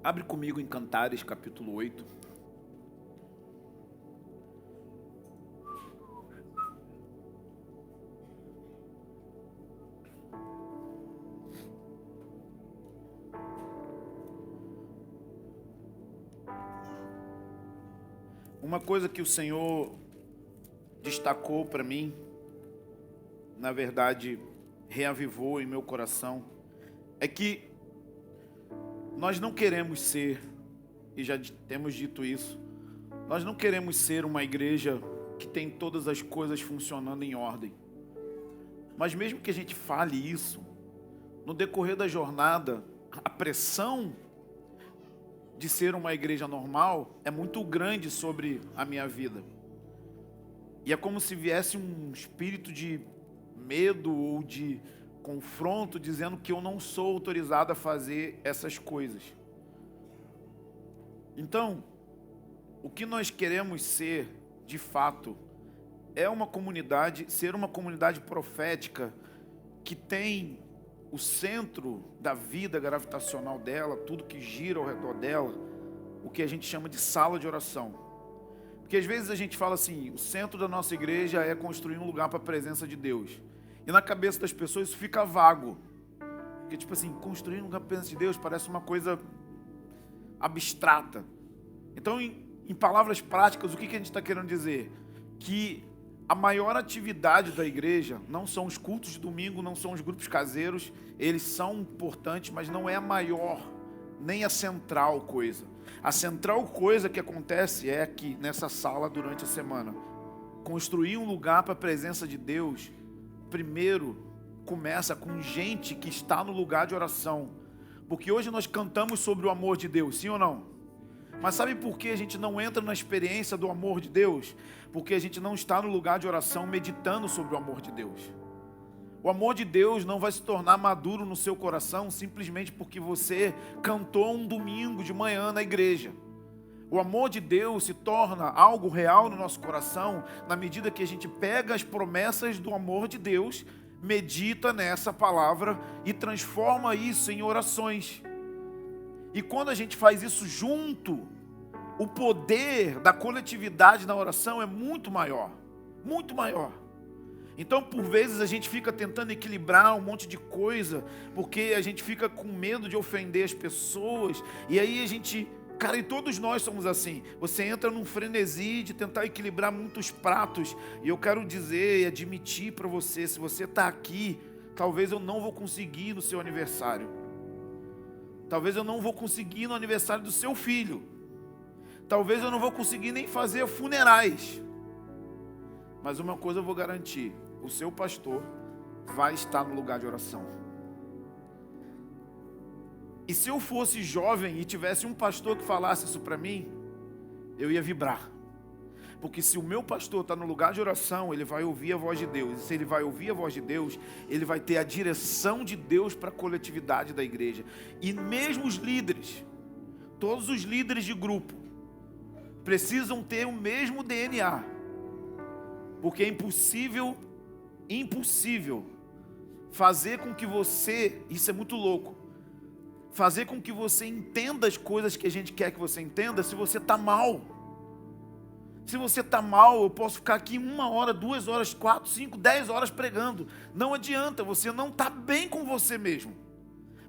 Abre comigo em Cantares, capítulo 8. Uma coisa que o Senhor destacou para mim, na verdade, reavivou em meu coração, é que nós não queremos ser, e já temos dito isso, nós não queremos ser uma igreja que tem todas as coisas funcionando em ordem. Mas mesmo que a gente fale isso, no decorrer da jornada, a pressão de ser uma igreja normal é muito grande sobre a minha vida. E é como se viesse um espírito de medo ou de confronto, dizendo que eu não sou autorizado a fazer essas coisas. Então, o que nós queremos ser, de fato, é uma comunidade, ser uma comunidade profética que tem o centro da vida gravitacional dela, tudo que gira ao redor dela, o que a gente chama de sala de oração. Porque às vezes a gente fala assim, o centro da nossa igreja é construir um lugar para a presença de Deus. E na cabeça das pessoas isso fica vago. Porque tipo assim, construir um lugar para a presença de Deus parece uma coisa abstrata. Então, em palavras práticas, o que a gente está querendo dizer? Que a maior atividade da igreja não são os cultos de domingo, não são os grupos caseiros, eles são importantes, mas não é a maior, nem a central coisa. A central coisa que acontece é aqui, nessa sala, durante a semana. Construir um lugar para a presença de Deus, primeiro, começa com gente que está no lugar de oração. Porque hoje nós cantamos sobre o amor de Deus, sim ou não? Mas sabe por que a gente não entra na experiência do amor de Deus? Porque a gente não está no lugar de oração meditando sobre o amor de Deus. O amor de Deus não vai se tornar maduro no seu coração simplesmente porque você cantou um domingo de manhã na igreja. O amor de Deus se torna algo real no nosso coração na medida que a gente pega as promessas do amor de Deus, medita nessa palavra e transforma isso em orações. E quando a gente faz isso junto, o poder da coletividade na oração é muito maior. Muito maior. Então, por vezes, a gente fica tentando equilibrar um monte de coisa, porque a gente fica com medo de ofender as pessoas. E aí a gente... Cara, e todos nós somos assim. Você entra num frenesi de tentar equilibrar muitos pratos. E eu quero dizer e admitir para você, se você está aqui, talvez eu não vou conseguir no seu aniversário. Talvez eu não vou conseguir no aniversário do seu filho. Talvez eu não vou conseguir nem fazer funerais. Mas uma coisa eu vou garantir: o seu pastor vai estar no lugar de oração. E se eu fosse jovem e tivesse um pastor que falasse isso para mim, eu ia vibrar. Porque se o meu pastor está no lugar de oração, ele vai ouvir a voz de Deus. E se ele vai ouvir a voz de Deus, ele vai ter a direção de Deus para a coletividade da igreja. E mesmo os líderes, todos os líderes de grupo, precisam ter o mesmo DNA. Porque é impossível fazer com que você, isso é muito louco, fazer com que você entenda as coisas que a gente quer que você entenda se você está mal. Se você está mal, eu posso ficar aqui 1 hora, 2 horas, 4, 5, 10 horas pregando. Não adianta, você não está bem com você mesmo.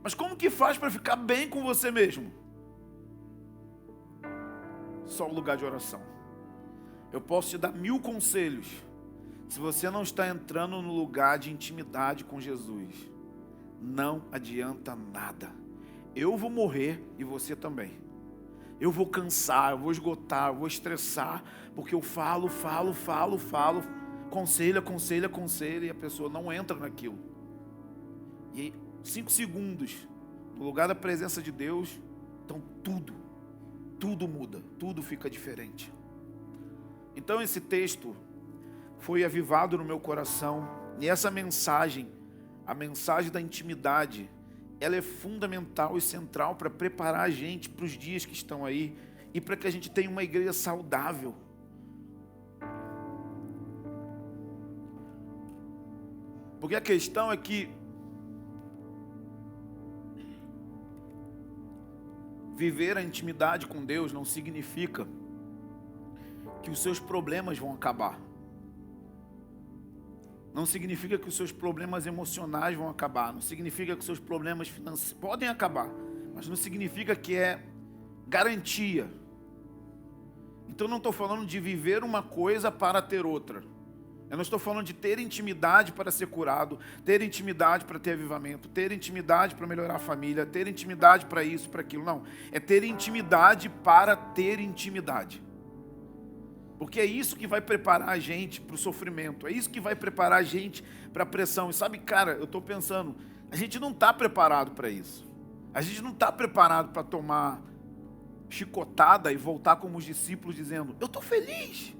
Mas como que faz para ficar bem com você mesmo? Só o lugar de oração. Eu posso te dar 1000 conselhos. Se você não está entrando no lugar de intimidade com Jesus, não adianta nada. Eu vou morrer e você também. Eu vou cansar, eu vou esgotar, eu vou estressar, porque eu falo, aconselho, e a pessoa não entra naquilo. E aí, 5 segundos, no lugar da presença de Deus, então tudo muda, tudo fica diferente. Então esse texto foi avivado no meu coração, e essa mensagem, a mensagem da intimidade, ela é fundamental e central para preparar a gente para os dias que estão aí e para que a gente tenha uma igreja saudável. Porque a questão é que viver a intimidade com Deus não significa que os seus problemas vão acabar. Não significa que os seus problemas emocionais vão acabar. Não significa que os seus problemas financeiros podem acabar. Mas não significa que é garantia. Então não estou falando de viver uma coisa para ter outra. Eu não estou falando de ter intimidade para ser curado, ter intimidade para ter avivamento, ter intimidade para melhorar a família, ter intimidade para isso, para aquilo. Não, é ter intimidade para ter intimidade. Porque é isso que vai preparar a gente para o sofrimento, é isso que vai preparar a gente para a pressão. E sabe, cara, eu estou pensando, a gente não está preparado para isso. A gente não está preparado para tomar chicotada e voltar como os discípulos dizendo, eu estou feliz.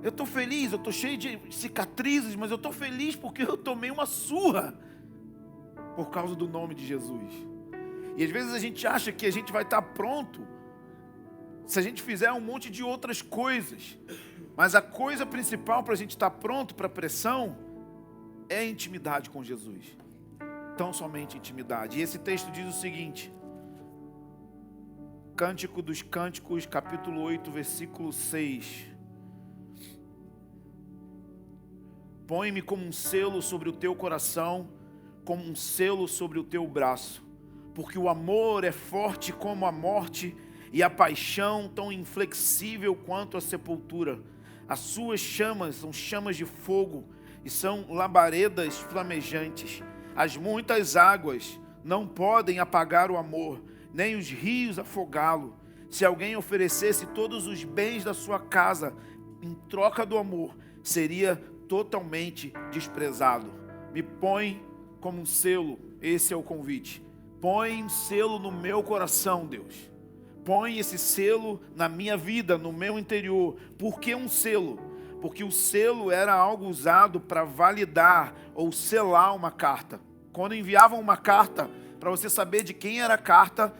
Eu estou feliz, eu estou cheio de cicatrizes, mas eu estou feliz porque eu tomei uma surra por causa do nome de Jesus. E às vezes a gente acha que a gente vai estar pronto se a gente fizer um monte de outras coisas. Mas a coisa principal para a gente estar pronto para a pressão é a intimidade com Jesus. Tão somente intimidade. E esse texto diz o seguinte, Cântico dos Cânticos, capítulo 8, versículo 6. Põe-me como um selo sobre o teu coração, como um selo sobre o teu braço, porque o amor é forte como a morte e a paixão tão inflexível quanto a sepultura. As suas chamas são chamas de fogo e são labaredas flamejantes. As muitas águas não podem apagar o amor, nem os rios afogá-lo. Se alguém oferecesse todos os bens da sua casa em troca do amor, seria totalmente desprezado. Me põe como um selo, esse é o convite. Põe um selo no meu coração, Deus. Põe esse selo na minha vida, no meu interior. Por que um selo? Porque o selo era algo usado para validar ou selar uma carta. Quando enviavam uma carta, para você saber de quem era a carta,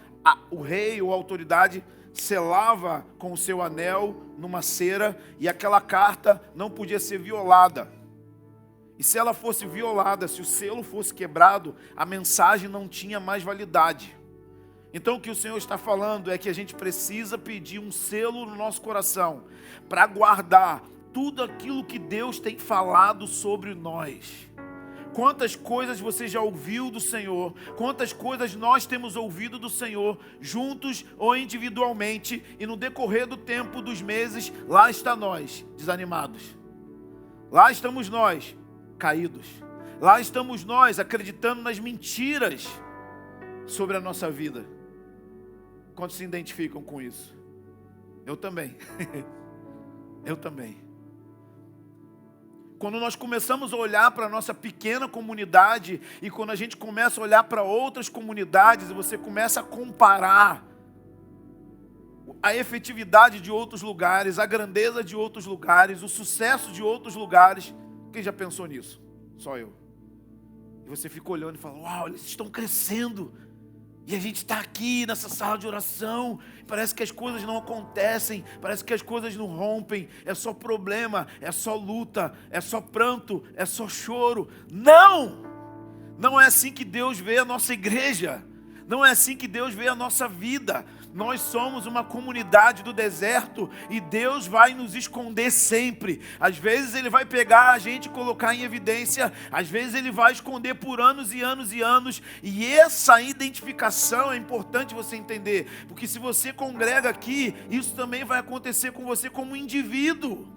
o rei ou a autoridade selava com o seu anel numa cera e aquela carta não podia ser violada. E se ela fosse violada, se o selo fosse quebrado, a mensagem não tinha mais validade. Então o que o Senhor está falando é que a gente precisa pedir um selo no nosso coração para guardar tudo aquilo que Deus tem falado sobre nós. Quantas coisas você já ouviu do Senhor, quantas coisas nós temos ouvido do Senhor, juntos ou individualmente, e no decorrer do tempo, dos meses, lá está nós, desanimados. Lá estamos nós, caídos. Lá estamos nós, acreditando nas mentiras sobre a nossa vida. Quantos se identificam com isso? Eu também. Eu também. Quando nós começamos a olhar para a nossa pequena comunidade e quando a gente começa a olhar para outras comunidades e você começa a comparar a efetividade de outros lugares, a grandeza de outros lugares, o sucesso de outros lugares, quem já pensou nisso? Só eu. E você fica olhando e fala, uau, eles estão crescendo. E a gente está aqui nessa sala de oração, parece que as coisas não acontecem, parece que as coisas não rompem, é só problema, é só luta, é só pranto, é só choro. Não! Não é assim que Deus vê a nossa igreja, não é assim que Deus vê a nossa vida. Nós somos uma comunidade do deserto e Deus vai nos esconder sempre. Às vezes Ele vai pegar a gente e colocar em evidência, às vezes Ele vai esconder por anos e anos e anos. E essa identificação é importante você entender, porque se você congrega aqui, isso também vai acontecer com você como indivíduo.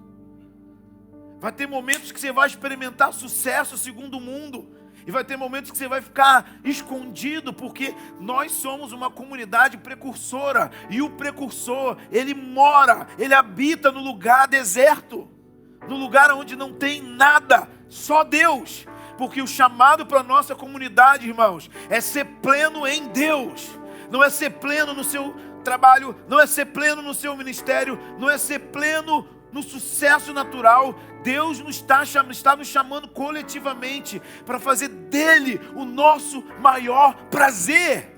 Vai ter momentos que você vai experimentar sucesso segundo o mundo. E vai ter momentos que você vai ficar escondido, porque nós somos uma comunidade precursora. E o precursor, ele mora, ele habita no lugar deserto. No lugar onde não tem nada, só Deus. Porque o chamado para a nossa comunidade, irmãos, é ser pleno em Deus. Não é ser pleno no seu trabalho, não é ser pleno no seu ministério, não é ser pleno no sucesso natural. Deus está nos chamando coletivamente para fazer dele o nosso maior prazer.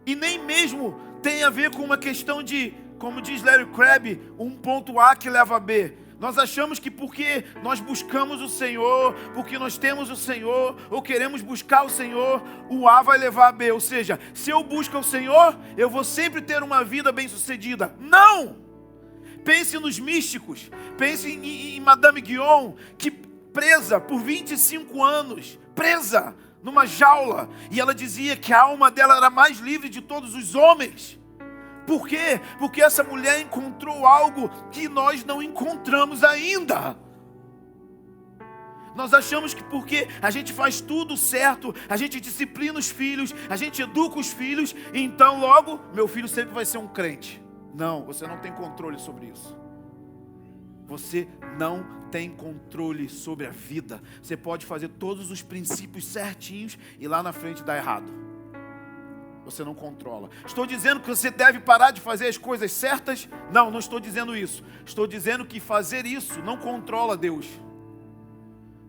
E nem mesmo tem a ver com uma questão de, como diz Larry Crabb, um ponto A que leva a B. Nós achamos que porque nós buscamos o Senhor, porque nós temos o Senhor, ou queremos buscar o Senhor, o A vai levar a B. Ou seja, se eu busco o Senhor, eu vou sempre ter uma vida bem-sucedida. Não! Pense nos místicos, pense em Madame Guyon, que presa por 25 anos, presa numa jaula, e ela dizia que a alma dela era mais livre de todos os homens. Por quê? Porque essa mulher encontrou algo que nós não encontramos ainda. Nós achamos que porque a gente faz tudo certo, a gente disciplina os filhos, a gente educa os filhos, então logo, meu filho sempre vai ser um crente. Não, você não tem controle sobre isso. Você não tem controle sobre a vida. Você pode fazer todos os princípios certinhos e lá na frente dar errado. Você não controla. Estou dizendo que você deve parar de fazer as coisas certas? Não, não estou dizendo isso. Estou dizendo que fazer isso não controla Deus.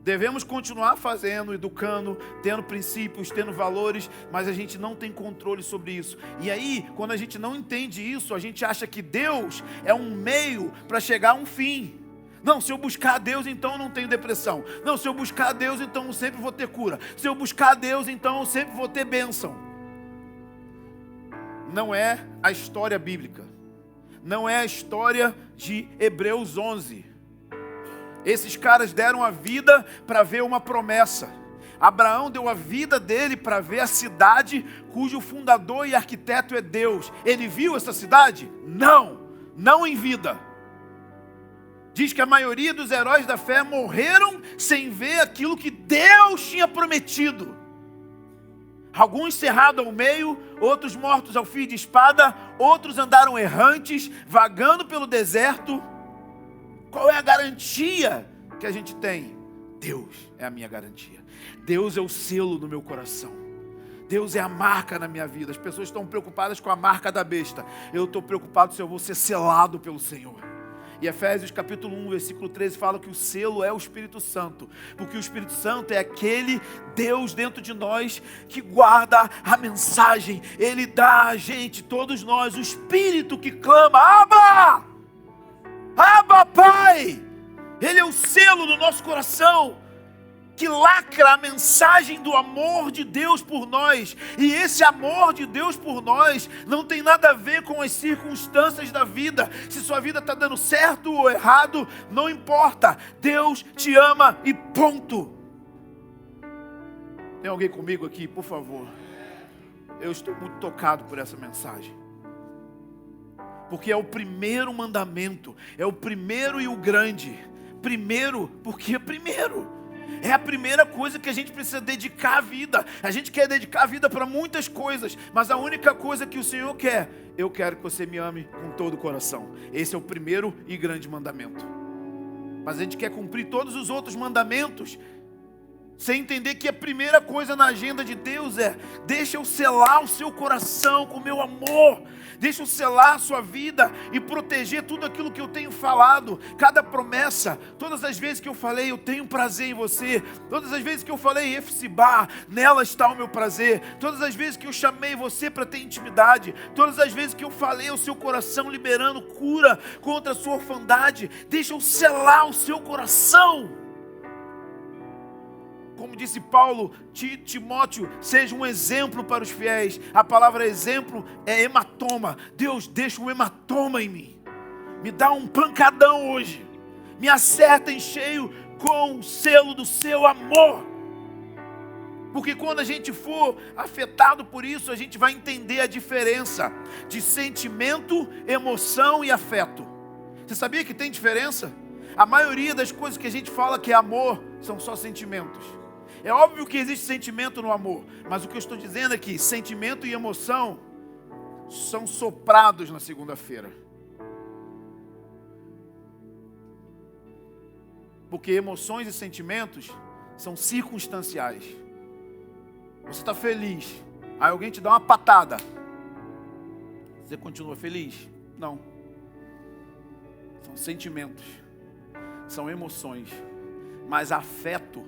Devemos continuar fazendo, educando, tendo princípios, tendo valores, mas a gente não tem controle sobre isso. E aí, quando a gente não entende isso, a gente acha que Deus é um meio para chegar a um fim. Não, se eu buscar a Deus, então eu não tenho depressão. Não, se eu buscar a Deus, então eu sempre vou ter cura. Se eu buscar a Deus, então eu sempre vou ter bênção. Não é a história bíblica. Não é a história de Hebreus 11. Esses caras deram a vida para ver uma promessa. Abraão deu a vida dele para ver a cidade cujo fundador e arquiteto é Deus. Ele viu essa cidade? Não, não em vida. Diz que a maioria dos heróis da fé morreram sem ver aquilo que Deus tinha prometido. Alguns cerrados ao meio, outros mortos ao fio de espada, outros andaram errantes, vagando pelo deserto. Qual é a garantia que a gente tem? Deus é a minha garantia. Deus é o selo no meu coração. Deus é a marca na minha vida. As pessoas estão preocupadas com a marca da besta. Eu estou preocupado se eu vou ser selado pelo Senhor. E Efésios capítulo 1, versículo 13 fala que o selo é o Espírito Santo, porque o Espírito Santo é aquele Deus dentro de nós que guarda a mensagem. Ele dá a gente, todos nós, o Espírito que clama: Abba! Abba, Pai! Ele é o selo no nosso coração, que lacra a mensagem do amor de Deus por nós. E esse amor de Deus por nós não tem nada a ver com as circunstâncias da vida. Se sua vida está dando certo ou errado, não importa. Deus te ama e ponto. Tem alguém comigo aqui, por favor? Eu estou muito tocado por essa mensagem. Porque é o primeiro mandamento, é o primeiro e o grande. Primeiro, porque é primeiro. É a primeira coisa que a gente precisa dedicar a vida. A gente quer dedicar a vida para muitas coisas, mas a única coisa que o Senhor quer: eu quero que você me ame com todo o coração. Esse é o primeiro e grande mandamento. Mas a gente quer cumprir todos os outros mandamentos sem entender que a primeira coisa na agenda de Deus é: deixa eu selar o seu coração com o meu amor. Deixa eu selar a sua vida e proteger tudo aquilo que eu tenho falado. Cada promessa, todas as vezes que eu falei, eu tenho prazer em você. Todas as vezes que eu falei, Efsibá, nela está o meu prazer. Todas as vezes que eu chamei você para ter intimidade. Todas as vezes que eu falei ao seu coração, liberando cura contra a sua orfandade. Deixa eu selar o seu coração. Como disse Paulo, Timóteo, seja um exemplo para os fiéis. A palavra exemplo é hematoma. Deus, deixa um hematoma em mim. Me dá um pancadão hoje. Me acerta em cheio com o selo do seu amor. Porque quando a gente for afetado por isso, a gente vai entender a diferença de sentimento, emoção e afeto. Você sabia que tem diferença? A maioria das coisas que a gente fala que é amor são só sentimentos. É óbvio que existe sentimento no amor, mas o que eu estou dizendo é que sentimento e emoção são soprados na segunda-feira. Porque emoções e sentimentos são circunstanciais. Você está feliz, aí alguém te dá uma patada. Você continua feliz? Não. São sentimentos, são emoções, mas afeto.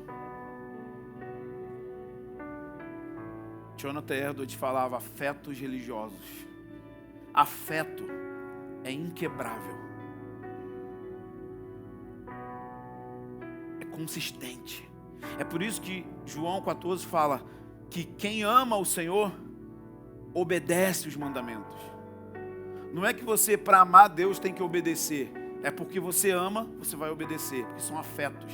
Jonathan Edwards falava afetos religiosos. Afeto é inquebrável. consistente. É por isso que João 14 fala que quem ama o Senhor obedece os mandamentos. Não é que você, para amar Deus, tem que obedecer. É porque você ama, você vai obedecer, porque são afetos.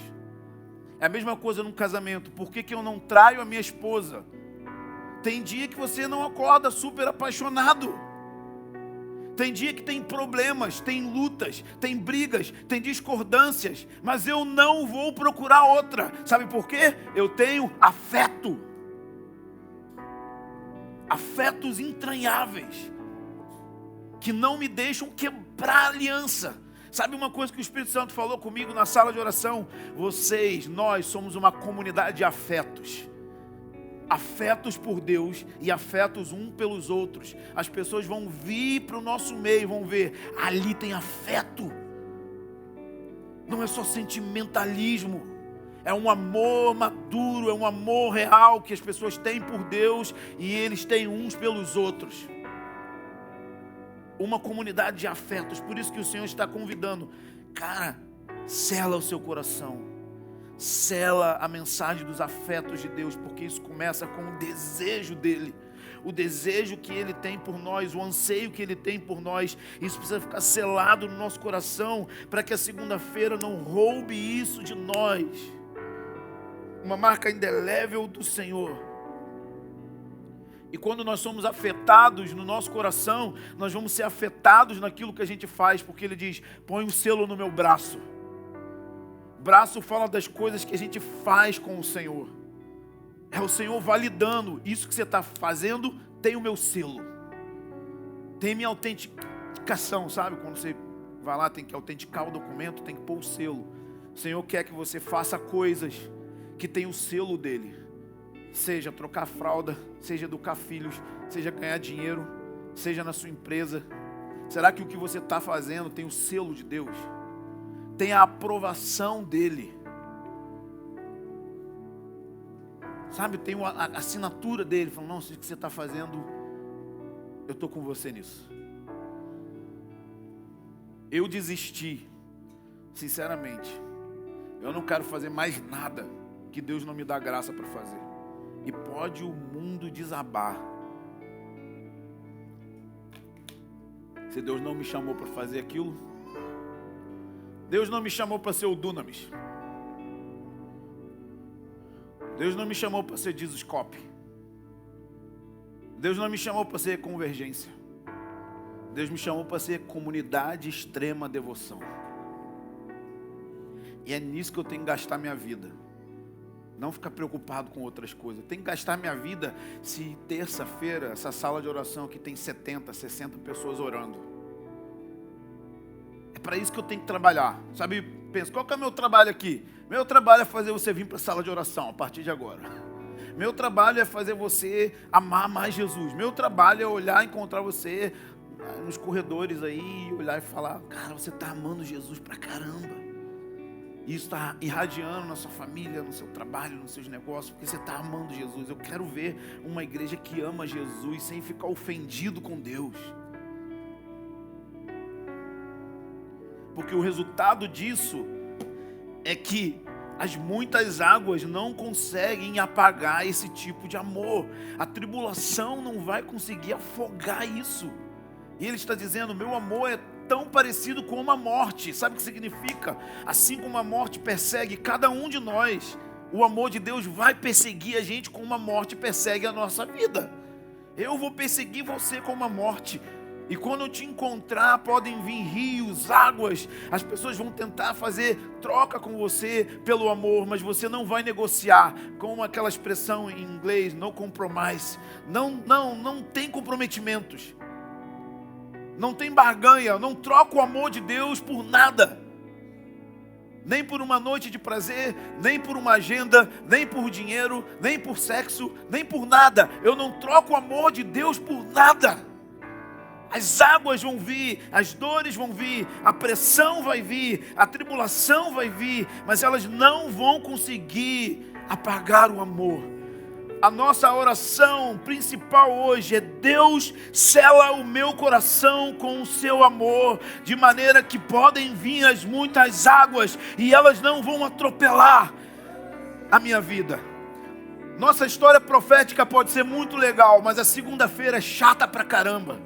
É a mesma coisa num casamento. Por que eu não traio a minha esposa? Tem dia que você não acorda super apaixonado. Tem dia que tem problemas, tem lutas, tem brigas, tem discordâncias, mas eu não vou procurar outra. Sabe por quê? Eu tenho afeto. Afetos entranháveis, que não me deixam quebrar a aliança. Sabe uma coisa que o Espírito Santo falou comigo na sala de oração? Nós somos uma comunidade de afetos. Afetos por Deus e afetos um pelos outros. As pessoas vão vir para o nosso meio, vão ver, ali tem afeto. Não é só sentimentalismo, é um amor maduro, é um amor real que as pessoas têm por Deus e eles têm uns pelos outros. Uma comunidade de afetos. Por isso que o Senhor está convidando, cara, sela o seu coração. Sela a mensagem dos afetos de Deus, porque isso começa com o desejo dele, o desejo que ele tem por nós, o anseio que ele tem por nós. Isso precisa ficar selado no nosso coração, para que a segunda-feira não roube isso de nós. Uma marca indelével do Senhor. E quando nós somos afetados no nosso coração, nós vamos ser afetados naquilo que a gente faz, porque ele diz, põe um selo no meu braço. Braço fala das coisas que a gente faz com o Senhor. É o Senhor validando. Isso que você está fazendo tem o meu selo. Tem minha autenticação, sabe? Quando você vai lá, tem que autenticar o documento, tem que pôr o selo. O Senhor quer que você faça coisas que tem o selo dele. Seja trocar fralda, seja educar filhos, seja ganhar dinheiro, seja na sua empresa. Será que o que você está fazendo tem o selo de Deus? Tem a aprovação dele, sabe, tem a assinatura dele, falando, não, isso que você está fazendo, eu estou com você nisso. Eu desisti, sinceramente, eu não quero fazer mais nada que Deus não me dá graça para fazer, e pode o mundo desabar, se Deus não me chamou para fazer aquilo. Deus não me chamou para ser o Dunamis. Deus não me chamou para ser Jesuscope. Deus não me chamou para ser Convergência. Deus me chamou para ser Comunidade Extrema Devoção. E é nisso que eu tenho que gastar minha vida. Não ficar preocupado com outras coisas. Eu tenho que gastar minha vida se terça-feira, essa sala de oração aqui tem 70, 60 pessoas orando. É para isso que eu tenho que trabalhar. Sabe, pensa, qual que é o meu trabalho aqui? Meu trabalho é fazer você vir para a sala de oração a partir de agora. Meu trabalho é fazer você amar mais Jesus. Meu trabalho é olhar e encontrar você nos corredores aí, olhar e falar, cara, você está amando Jesus pra caramba. E isso está irradiando na sua família, no seu trabalho, nos seus negócios, porque você está amando Jesus. Eu quero ver uma igreja que ama Jesus sem ficar ofendido com Deus. Porque o resultado disso é que as muitas águas não conseguem apagar esse tipo de amor. A tribulação não vai conseguir afogar isso. E ele está dizendo, meu amor é tão parecido com a morte. Sabe o que significa? Assim como a morte persegue cada um de nós, o amor de Deus vai perseguir a gente como a morte persegue a nossa vida. Eu vou perseguir você como a morte. E quando eu te encontrar, podem vir rios, águas. As pessoas vão tentar fazer troca com você pelo amor, mas você não vai negociar. Com aquela expressão em inglês, no compromise. Não tem comprometimentos. Não tem barganha. Não troca o amor de Deus por nada. Nem por uma noite de prazer, nem por uma agenda, nem por dinheiro, nem por sexo, nem por nada. Eu não troco o amor de Deus por nada. As águas vão vir, as dores vão vir, a pressão vai vir, a tribulação vai vir, mas elas não vão conseguir apagar o amor. A nossa oração principal hoje é: Deus, sela o meu coração com o seu amor, de maneira que podem vir as muitas águas e elas não vão atropelar a minha vida. Nossa história profética pode ser muito legal, mas a segunda-feira é chata pra caramba.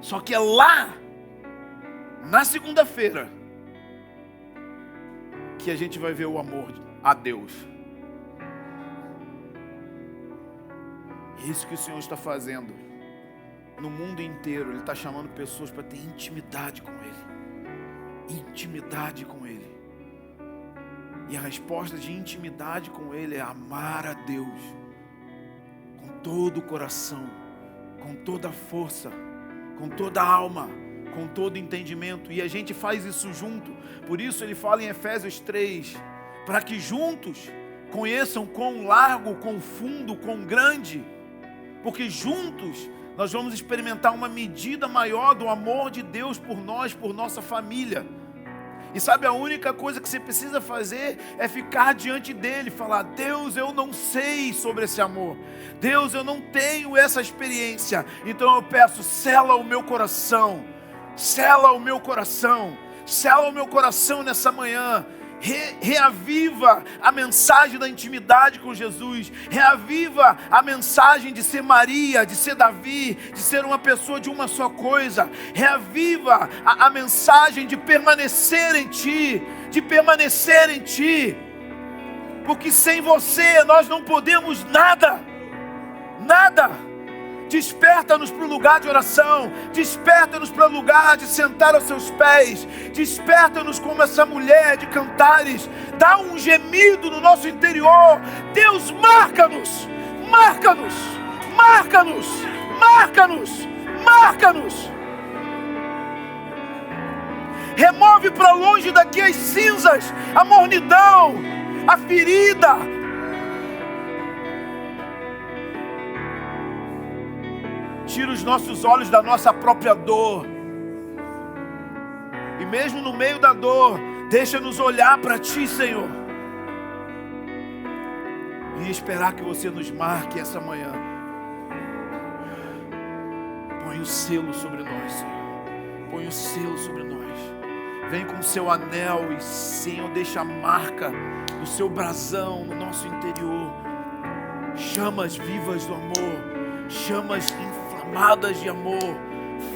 Só que é lá, na segunda-feira, que a gente vai ver o amor a Deus. É isso que o Senhor está fazendo no mundo inteiro. Ele está chamando pessoas para ter intimidade com Ele. Intimidade com Ele. E a resposta de intimidade com Ele é amar a Deus com todo o coração, com toda a força, com toda a alma, com todo o entendimento. E a gente faz isso junto. Por isso ele fala em Efésios 3, para que juntos conheçam quão largo, quão fundo, quão grande, porque juntos nós vamos experimentar uma medida maior do amor de Deus por nós, por nossa família. E sabe, a única coisa que você precisa fazer é ficar diante dele, falar: Deus, eu não sei sobre esse amor, Deus, eu não tenho essa experiência, então eu peço, sela o meu coração, sela o meu coração, sela o meu coração nessa manhã. Reaviva a mensagem da intimidade com Jesus, reaviva a mensagem de ser Maria, de ser Davi, de ser uma pessoa de uma só coisa, reaviva a mensagem de permanecer em Ti, porque sem Você nós não podemos nada, nada. Desperta-nos para o lugar de oração, desperta-nos para o lugar de sentar aos seus pés, desperta-nos como essa mulher de Cantares, dá um gemido no nosso interior. Deus, marca-nos, marca-nos, marca-nos, marca-nos, marca-nos. Remove para longe daqui as cinzas, a mornidão, a ferida. Tira os nossos olhos da nossa própria dor. E mesmo no meio da dor, deixa-nos olhar para Ti, Senhor. E esperar que Você nos marque essa manhã. Põe o selo sobre nós, Senhor. Põe o selo sobre nós. Vem com o Seu anel e, Senhor, deixa a marca do Seu brasão no nosso interior. Chamas vivas do amor. Chamas inflamadas de amor,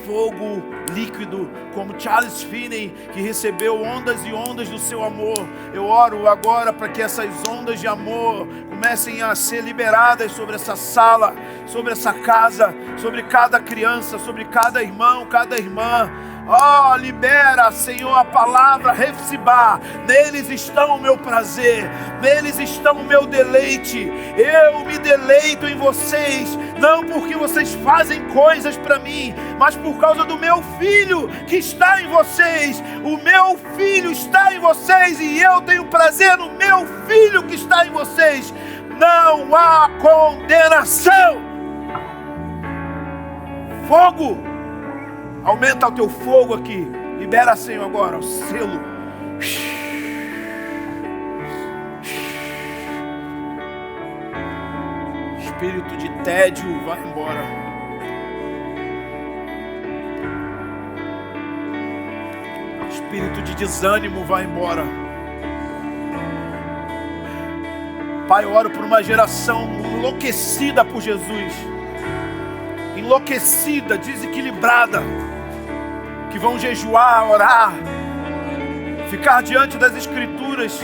fogo líquido, como Charles Finney, que recebeu ondas e ondas do seu amor. Eu oro agora para que essas ondas de amor comecem a ser liberadas sobre essa sala, sobre essa casa, sobre cada criança, sobre cada irmão, cada irmã. Oh, libera, Senhor, a palavra Refsibá. Neles está o meu prazer, neles está o meu deleite. Eu me deleito em vocês, não porque vocês fazem coisas para mim, mas por causa do meu Filho que está em vocês. O meu Filho está em vocês e eu tenho prazer no meu Filho que está em vocês. Não há condenação. Fogo. Aumenta o teu fogo aqui. Libera, Senhor, agora o selo. Espírito de tédio, vai embora. Espírito de desânimo, vai embora. Pai, eu oro por uma geração enlouquecida por Jesus. Enlouquecida, desequilibrada, que vão jejuar, orar, ficar diante das Escrituras,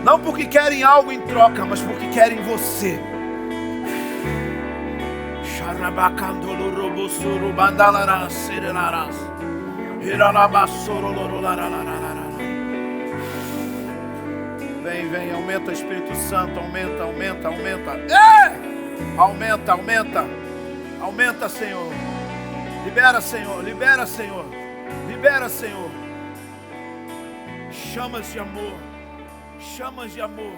não porque querem algo em troca, mas porque querem você. Vem, vem, aumenta, Espírito Santo, aumenta, aumenta, aumenta. Aumenta, aumenta, aumenta, Senhor. Libera, Senhor, libera, Senhor, libera, Senhor. Chamas de amor, chamas de amor.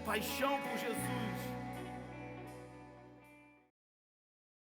Paixão por Jesus.